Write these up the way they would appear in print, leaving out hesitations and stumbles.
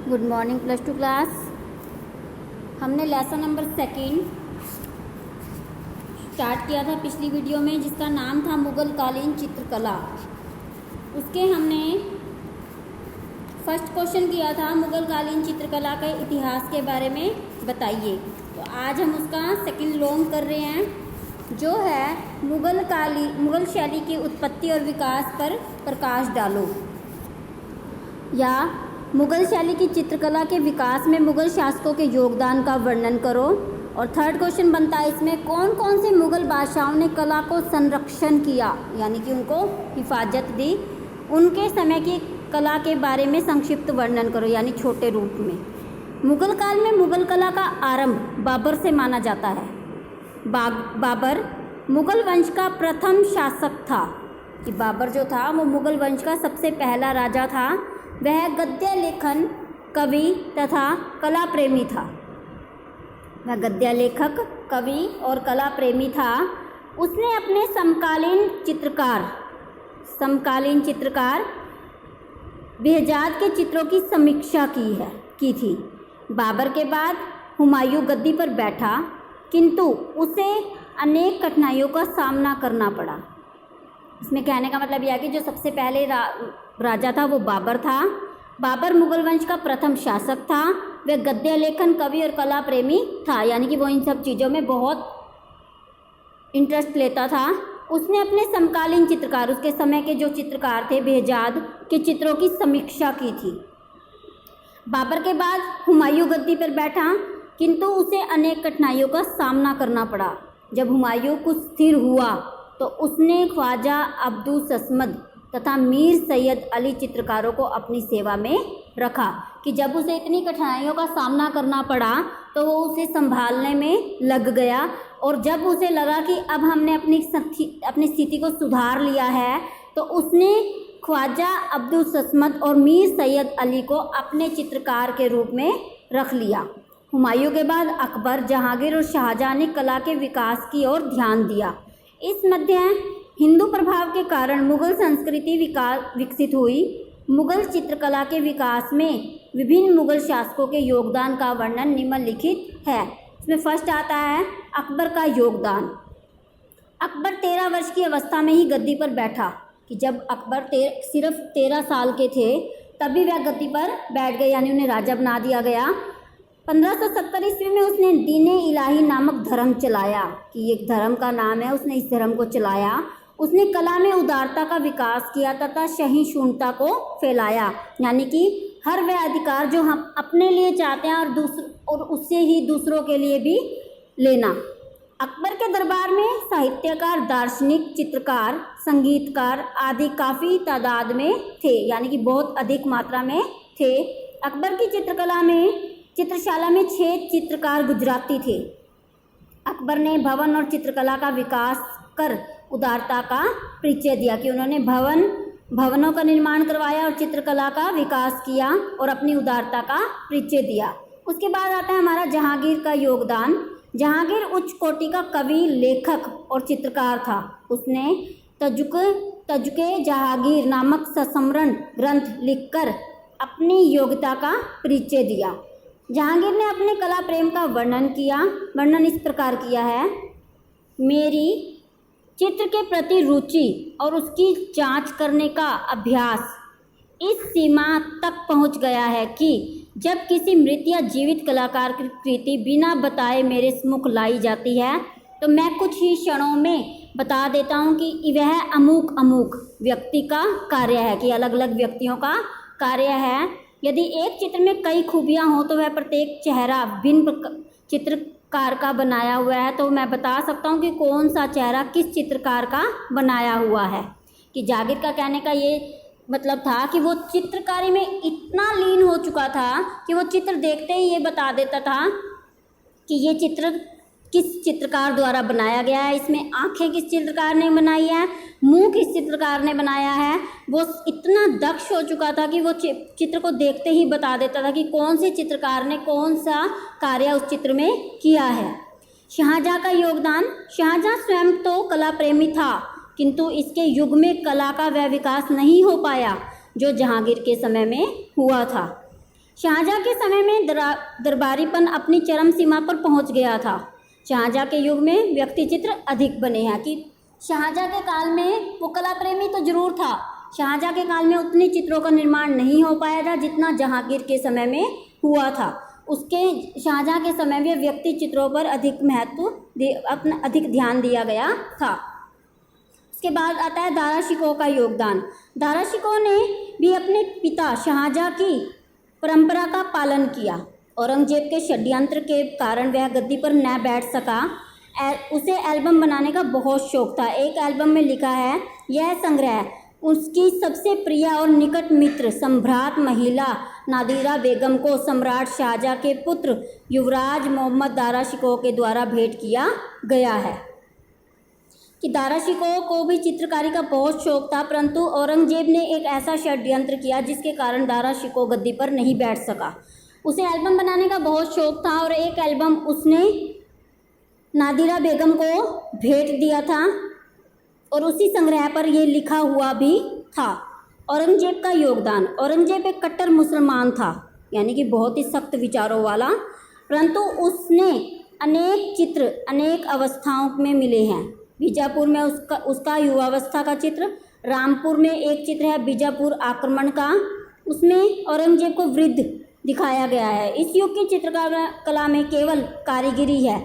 Good morning plus two class. हमने lesson number 2 start किया था पिछली वीडियो में, जिसका नाम था मुग़ल कालीन चित्रकला। उसके हमने फर्स्ट क्वेश्चन किया था मुग़ल कालीन चित्रकला के इतिहास के बारे में बताइए। तो आज हम उसका सेकंड लॉन्ग कर रहे हैं, जो है मुग़ल शैली की उत्पत्ति और विकास पर प्रकाश डालो, या मुग़ल शैली की चित्रकला के विकास में मुग़ल शासकों के योगदान का वर्णन करो। और थर्ड क्वेश्चन बनता है इसमें, कौन कौन से मुग़ल बादशाहों ने कला को संरक्षण किया, यानी कि उनको हिफाजत दी। उनके समय की कला के बारे में संक्षिप्त वर्णन करो, यानी छोटे रूप में। मुग़ल काल में मुग़ल कला का आरंभ बाबर से माना जाता है। बाबर मुग़ल वंश का प्रथम शासक था। कि बाबर जो था वो मुग़ल वंश का सबसे पहला राजा था। वह गद्य लेखन, कवि तथा कला प्रेमी था। वह गद्य लेखक, कवि और कला प्रेमी था। उसने अपने समकालीन चित्रकार बेहजाद के चित्रों की समीक्षा की थी। बाबर के बाद हुमायूं गद्दी पर बैठा, किंतु उसे अनेक कठिनाइयों का सामना करना पड़ा। इसमें कहने का मतलब यह है कि जो सबसे पहले राजा था वो बाबर था। बाबर मुग़ल वंश का प्रथम शासक था। वह गद्य लेखन, कवि और कला प्रेमी था, यानी कि वो इन सब चीज़ों में बहुत इंटरेस्ट लेता था। उसने अपने समकालीन चित्रकार, उसके समय के जो चित्रकार थे, बेहजाद के चित्रों की समीक्षा की थी। बाबर के बाद हुमायूं गद्दी पर बैठा, किंतु उसे अनेक कठिनाइयों का सामना करना पड़ा। जब हुमायूं कुछ स्थिर हुआ तो उसने ख्वाजा अब्दुल समद तथा मीर सैयद अली चित्रकारों को अपनी सेवा में रखा। कि जब उसे इतनी कठिनाइयों का सामना करना पड़ा तो वो उसे संभालने में लग गया। और जब उसे लगा कि अब हमने अपनी स्थिति को सुधार लिया है, तो उसने ख्वाजा अब्दुल समद और मीर सैयद अली को अपने चित्रकार के रूप में रख लिया। हुमायूं के बाद अकबर, जहांगीर और शाहजहां ने कला के विकास की ओर ध्यान दिया। इस मध्य हिंदू प्रभाव के कारण मुग़ल संस्कृति विकसित हुई। मुग़ल चित्रकला के विकास में विभिन्न मुग़ल शासकों के योगदान का वर्णन निम्नलिखित है। इसमें फर्स्ट आता है अकबर का योगदान। अकबर 13 वर्ष की अवस्था में ही गद्दी पर बैठा। कि जब अकबर सिर्फ 13 साल के थे तभी वह गद्दी पर बैठ गए, यानी उन्हें राजा बना दिया गया। 1570 ईस्वी में उसने दीने इलाही नामक धर्म चलाया। कि एक धर्म का नाम है, उसने इस धर्म को चलाया। उसने कला में उदारता का विकास किया तथा सहिष्णुता को फैलाया, यानी कि हर वह अधिकार जो हम अपने लिए चाहते हैं और उससे ही दूसरों के लिए भी लेना। अकबर के दरबार में साहित्यकार, दार्शनिक, चित्रकार, संगीतकार आदि काफ़ी तादाद में थे, यानी कि बहुत अधिक मात्रा में थे। अकबर की चित्रशाला में 6 चित्रकार गुजराती थे। अकबर ने भवन और चित्रकला का विकास कर उदारता का परिचय दिया। कि उन्होंने भवनों का निर्माण करवाया और चित्रकला का विकास किया और अपनी उदारता का परिचय दिया। उसके बाद आता है हमारा जहांगीर का योगदान। जहांगीर उच्च कोटि का कवि, लेखक और चित्रकार था। उसने तजुके जहांगीर नामक सस्मरण ग्रंथ लिखकर अपनी योग्यता का परिचय दिया। जहांगीर ने अपने कला प्रेम का वर्णन इस प्रकार किया है। मेरी चित्र के प्रति रुचि और उसकी जांच करने का अभ्यास इस सीमा तक पहुंच गया है कि जब किसी मृत या जीवित कलाकार की कृति बिना बताए मेरे सम्मुख लाई जाती है तो मैं कुछ ही क्षणों में बता देता हूं कि वह अमुक व्यक्ति का कार्य है। कि अलग अलग व्यक्तियों का कार्य है। यदि एक चित्र में कई खूबियां हों तो वह प्रत्येक चेहरा भिन्न चित्रकार का बनाया हुआ है। तो मैं बता सकता हूं कि कौन सा चेहरा किस चित्रकार का बनाया हुआ है। कि जागीर का कहने का ये मतलब था कि वो चित्रकारी में इतना लीन हो चुका था कि वो चित्र देखते ही ये बता देता था कि ये चित्र किस चित्रकार द्वारा बनाया गया है। इसमें आंखें किस चित्रकार ने बनाई है, मुंह किस चित्रकार ने बनाया है। वो इतना दक्ष हो चुका था कि वो चित्र को देखते ही बता देता था कि कौन से चित्रकार ने कौन सा कार्य उस चित्र में किया है। शाहजहां का योगदान। शाहजहां स्वयं तो कला प्रेमी था, किंतु इसके युग में कला का वह विकास नहीं हो पाया जो जहांगीर के समय में हुआ था। शाहजहाँ के समय में दरबारीपन अपनी चरम सीमा पर पहुंच गया था। शाहजहाँ के युग में व्यक्ति चित्र अधिक बने हैं कि शाहजहाँ के काल में वो कला प्रेमी तो जरूर था, शाहजहाँ के काल में उतने चित्रों का निर्माण नहीं हो पाया था जितना जहांगीर के समय में हुआ था। उसके शाहजहाँ के समय में व्यक्ति चित्रों पर अधिक अपना अधिक ध्यान दिया गया था। उसके बाद आता है दारा शिकोह का योगदान। दारा शिकोह ने भी अपने पिता शाहजहाँ की परंपरा का पालन किया। औरंगजेब के षड्यंत्र के कारण वह गद्दी पर न बैठ सका। उसे एल्बम बनाने का बहुत शौक था। एक एल्बम में लिखा है, यह संग्रह उसकी सबसे प्रिय और निकट मित्र सम्राट महिला नादिरा बेगम को सम्राट शाहजहाँ के पुत्र युवराज मोहम्मद दारा शिकोह के द्वारा भेंट किया गया है। कि दारा शिकोह को भी चित्रकारी का बहुत शौक था, परंतु औरंगजेब ने एक ऐसा षड्यंत्र किया जिसके कारण दारा शिकोह गद्दी पर नहीं बैठ सका। उसे एल्बम बनाने का बहुत शौक था और एक एल्बम उसने नादिरा बेगम को भेंट दिया था और उसी संग्रह पर यह लिखा हुआ भी था। औरंगजेब का योगदान। औरंगजेब एक कट्टर मुसलमान था, यानी कि बहुत ही सख्त विचारों वाला, परंतु उसने अनेक चित्र अनेक अवस्थाओं में मिले हैं। बीजापुर में उसका युवावस्था का चित्र, रामपुर में एक चित्र है बीजापुर आक्रमण का, उसमें औरंगजेब को वृद्ध दिखाया गया है। इस युग की चित्रकला में केवल कारीगरी है,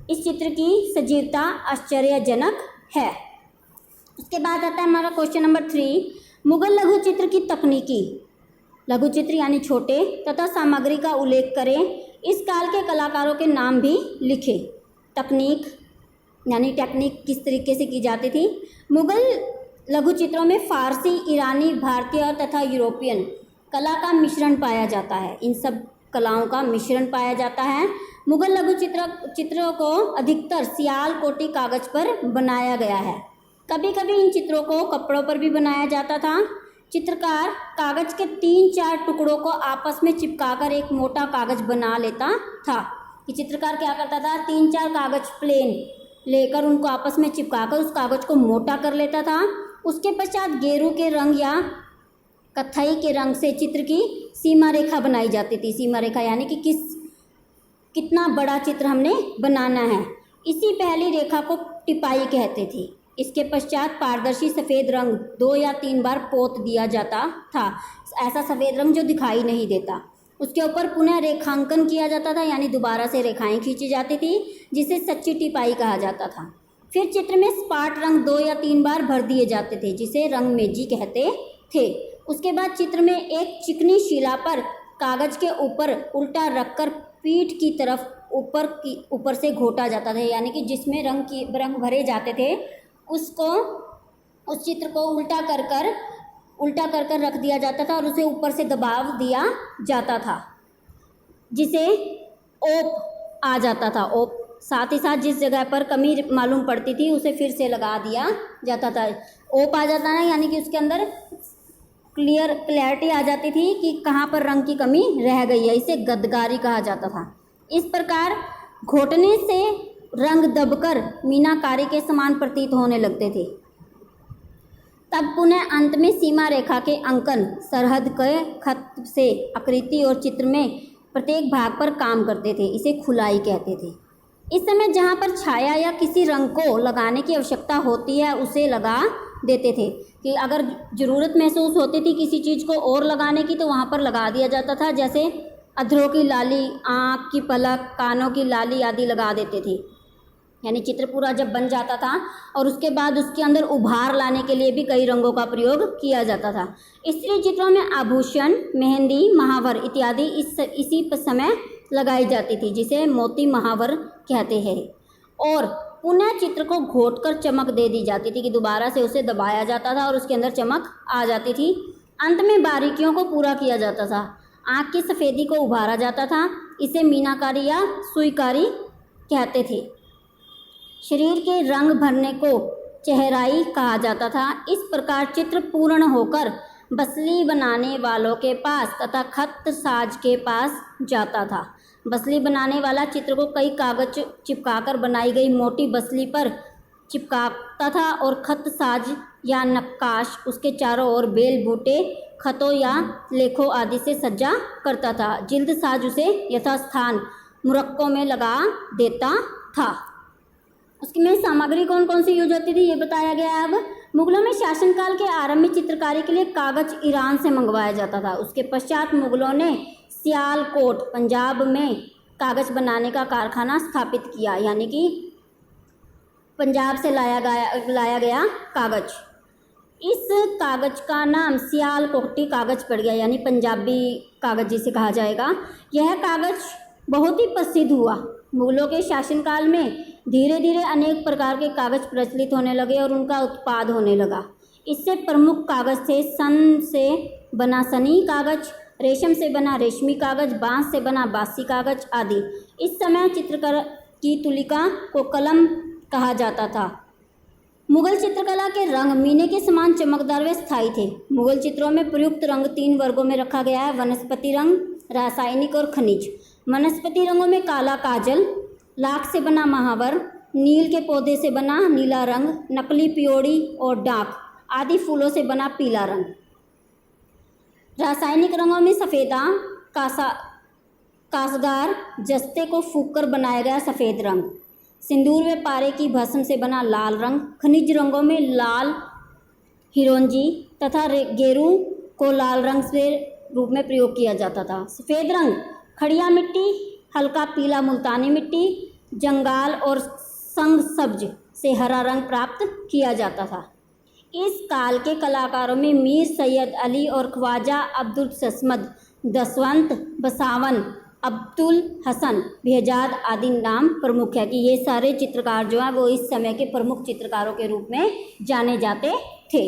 इस चित्र की सजीवता आश्चर्यजनक है। उसके बाद आता है हमारा क्वेश्चन नंबर 3, मुगल लघु चित्र की तकनीकी। लघु चित्र यानी छोटे तथा सामग्री का उल्लेख करें। इस काल के कलाकारों के नाम भी लिखे। तकनीक यानी टेक्निक किस तरीके से की जाती थी। मुगल लघु चित्रों में फारसी, ईरानी, भारतीय तथा यूरोपियन कला का मिश्रण पाया जाता है। इन सब कलाओं का मिश्रण पाया जाता है। मुगल लघु चित्रों को अधिकतर सियालकोटी कागज पर बनाया गया है। कभी कभी इन चित्रों को कपड़ों पर भी बनाया जाता था। चित्रकार कागज के 3-4 टुकड़ों को आपस में चिपकाकर एक मोटा कागज बना लेता था। कि चित्रकार क्या करता था, 3-4 कागज प्लेन लेकर उनको आपस में चिपकाकर उस कागज को मोटा कर लेता था। उसके पश्चात गेरू के रंग या कत्थई के रंग से चित्र की सीमा रेखा बनाई जाती थी। सीमा रेखा यानी कि कितना बड़ा चित्र हमने बनाना है। इसी पहली रेखा को टिपाई कहते थे। इसके पश्चात पारदर्शी सफ़ेद रंग 2 या 3 बार पोत दिया जाता था, ऐसा सफ़ेद रंग जो दिखाई नहीं देता। उसके ऊपर पुनः रेखांकन किया जाता था, यानी दोबारा से रेखाएं खींची जाती थी, जिसे सच्ची टिपाई कहा जाता था। फिर चित्र में स्पाट रंग 2 या 3 बार भर दिए जाते थे, जिसे रंगमेजी कहते थे। उसके बाद चित्र में एक चिकनी शिला पर कागज के ऊपर उल्टा रखकर पीठ की तरफ ऊपर से घोटा जाता था, यानी कि जिसमें रंग भरे जाते थे उस चित्र को उल्टा कर रख दिया जाता था और उसे ऊपर से दबाव दिया जाता था, जिसे ओप आ जाता था। ओप साथ ही साथ जिस जगह पर कमी मालूम पड़ती थी उसे फिर से लगा दिया जाता था। ओप आ जाता है यानी कि उसके अंदर क्लियरिटी आ जाती थी कि कहाँ पर रंग की कमी रह गई है। इसे गदगारी कहा जाता था। इस प्रकार घोटने से रंग दबकर मीनाकारी के समान प्रतीत होने लगते थे। तब पुनः अंत में सीमा रेखा के अंकन सरहद के खत से आकृति और चित्र में प्रत्येक भाग पर काम करते थे। इसे खुलाई कहते थे। इस समय जहाँ पर छाया या किसी रंग को लगाने की आवश्यकता होती है उसे लगा देते थे। कि अगर ज़रूरत महसूस होती थी किसी चीज़ को और लगाने की तो वहाँ पर लगा दिया जाता था। जैसे अधरों की लाली, आँख की पलक, कानों की लाली आदि लगा देते थे। यानी चित्र पूरा जब बन जाता था और उसके बाद उसके अंदर उभार लाने के लिए भी कई रंगों का प्रयोग किया जाता था। स्त्री चित्रों में आभूषण, मेहंदी, महावर इत्यादि इसी समय लगाई जाती थी, जिसे मोती महावर कहते हैं। और पुनः चित्र को घोटकर चमक दे दी जाती थी कि दोबारा से उसे दबाया जाता था और उसके अंदर चमक आ जाती थी। अंत में बारीकियों को पूरा किया जाता था। आँख की सफ़ेदी को उभारा जाता था। इसे मीनाकारी या सुईकारी कहते थे। शरीर के रंग भरने को चेहराई कहा जाता था। इस प्रकार चित्र पूर्ण होकर बसली बनाने वालों के पास तथा खत साज के पास जाता था। बसली बनाने वाला चित्र को कई कागज चिपकाकर बनाई गई मोटी बसली पर चिपकाता था और खत साज या नक्काश उसके चारों ओर बेल बूटे, खतों या लेखों आदि से सज्जा करता था। जिल्द साज उसे यथास्थान मुरक्कों में लगा देता था। उसकी में सामग्री कौन कौन सी यूज होती थी ये बताया गया है। अब मुगलों में शासनकाल के आरंभ में चित्रकारी के लिए कागज ईरान से मंगवाया जाता था। उसके पश्चात मुगलों ने सियालकोट पंजाब में कागज बनाने का कारखाना स्थापित किया, यानी कि पंजाब से लाया गया कागज। इस कागज का नाम सियालकोटी कागज पड़ गया, यानी पंजाबी कागज जिसे कहा जाएगा। यह कागज बहुत ही प्रसिद्ध हुआ। मुगलों के शासनकाल में धीरे धीरे अनेक प्रकार के कागज प्रचलित होने लगे और उनका उत्पाद होने लगा। इससे प्रमुख कागज थे सन से बना सनी कागज, रेशम से बना रेशमी कागज, बांस से बना बासी कागज आदि। इस समय चित्रकार की तुलिका को कलम कहा जाता था। मुगल चित्रकला के रंग मीने के समान चमकदार व स्थायी थे। मुगल चित्रों में प्रयुक्त रंग 3 वर्गों में रखा गया है: वनस्पति रंग, रासायनिक और खनिज। वनस्पति रंगों में काला काजल, लाख से बना महावर, नील के पौधे से बना नीला रंग, नकली पियोड़ी और डाक आदि फूलों से बना पीला रंग। रासायनिक रंगों में सफ़ेदा, कासगार जस्ते को फूंककर बनाया गया सफ़ेद रंग, सिंदूर व पारे की भस्म से बना लाल रंग। खनिज रंगों में लाल हिरोंजी तथा गेरू को लाल रंग से रूप में प्रयोग किया जाता था। सफ़ेद रंग खड़िया मिट्टी, हल्का पीला मुल्तानी मिट्टी, जंगाल और संग सब्ज से हरा रंग प्राप्त किया जाता था। इस काल के कलाकारों में मीर सैयद अली और ख्वाजा अब्दुल समद, दसवंत, बसावन, अब्दुल हसन, बेहजाद आदि नाम प्रमुख है कि ये सारे चित्रकार जो हैं वो इस समय के प्रमुख चित्रकारों के रूप में जाने जाते थे।